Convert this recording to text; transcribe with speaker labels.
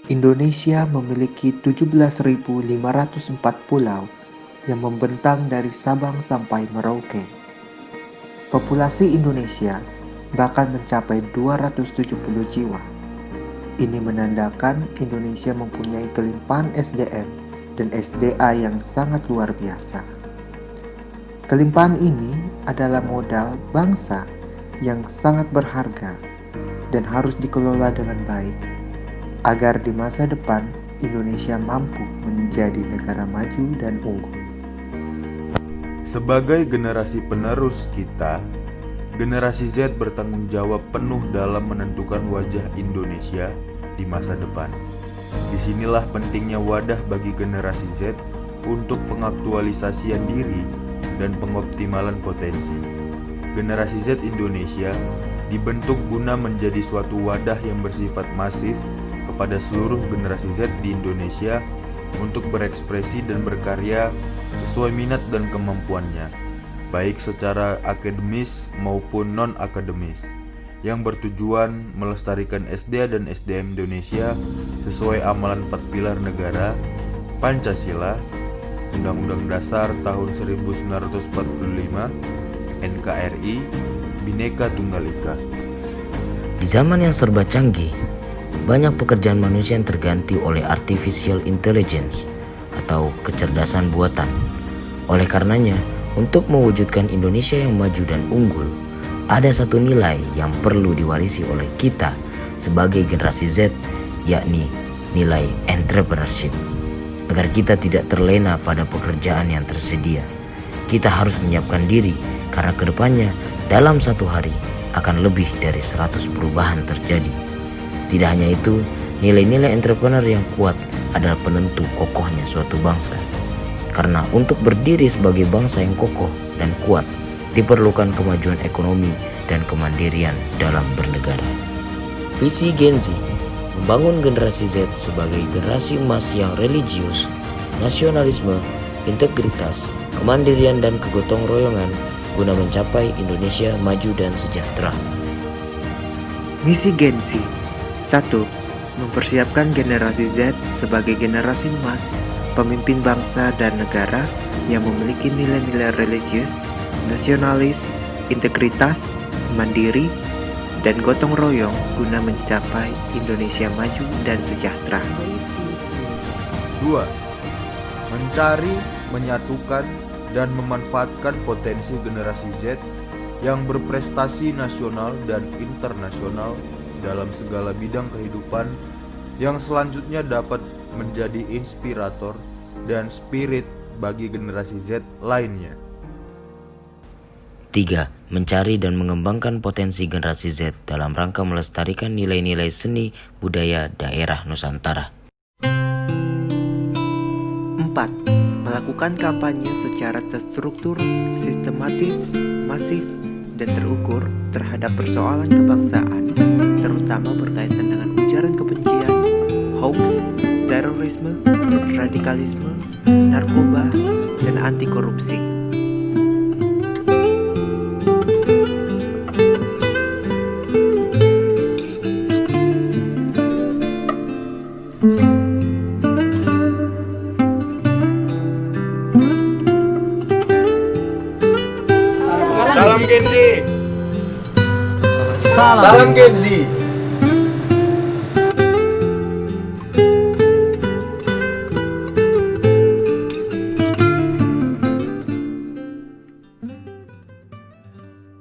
Speaker 1: Indonesia memiliki 17.504 pulau yang membentang dari Sabang sampai Merauke. Populasi Indonesia bahkan mencapai 270 jiwa. Ini menandakan Indonesia mempunyai kelimpahan SDM dan SDA yang sangat luar biasa. Kelimpahan ini adalah modal bangsa yang sangat berharga dan harus dikelola dengan baik agar di masa depan Indonesia mampu menjadi negara maju dan unggul.
Speaker 2: Sebagai generasi penerus kita, generasi Z bertanggung jawab penuh dalam menentukan wajah Indonesia di masa depan. Disinilah pentingnya wadah bagi generasi Z untuk pengaktualisasian diri dan pengoptimalan potensi. Generasi Z Indonesia dibentuk guna menjadi suatu wadah yang bersifat masif kepada seluruh generasi Z di Indonesia untuk berekspresi dan berkarya sesuai minat dan kemampuannya, baik secara akademis maupun non-akademis, yang bertujuan melestarikan SDA dan SDM Indonesia sesuai amalan 4 pilar negara, Pancasila, Undang-Undang Dasar tahun 1945, NKRI, Bhinneka Tunggal Ika.
Speaker 3: Di zaman yang serba canggih, banyak pekerjaan manusia yang terganti oleh artificial intelligence atau kecerdasan buatan. Oleh karenanya, untuk mewujudkan Indonesia yang maju dan unggul, ada satu nilai yang perlu diwarisi oleh kita sebagai generasi Z, yakni nilai entrepreneurship. Agar kita tidak terlena pada pekerjaan yang tersedia, kita harus menyiapkan diri karena kedepannya dalam satu hari akan lebih dari 100 perubahan terjadi. Tidak hanya itu, nilai-nilai entrepreneur yang kuat adalah penentu kokohnya suatu bangsa. Karena untuk berdiri sebagai bangsa yang kokoh dan kuat, diperlukan kemajuan ekonomi dan kemandirian dalam bernegara. Visi Gen Z membangun generasi Z sebagai generasi emas yang religius, nasionalisme, integritas, kemandirian dan kegotong royongan guna mencapai Indonesia maju dan sejahtera.
Speaker 1: Misi Gen Z 1. Mempersiapkan generasi Z sebagai generasi emas, pemimpin bangsa dan negara yang memiliki nilai-nilai religius, nasionalis, integritas, mandiri, dan gotong royong guna mencapai Indonesia maju dan sejahtera.
Speaker 2: 2. Mencari, menyatukan, dan memanfaatkan potensi generasi Z yang berprestasi nasional dan internasional dalam segala bidang kehidupan yang selanjutnya dapat menjadi inspirator dan spirit bagi generasi Z lainnya.
Speaker 3: 3. Mencari dan mengembangkan potensi generasi Z dalam rangka melestarikan nilai-nilai seni budaya daerah Nusantara.
Speaker 1: 4. Melakukan kampanye secara terstruktur, sistematis, masif, dan terukur terhadap persoalan kebangsaan, terutama berkaitan dengan ujaran kebencian, hoax, terorisme, radikalisme, narkoba, dan anti korupsi.
Speaker 2: Salam Gen Z. Salam Gen Z.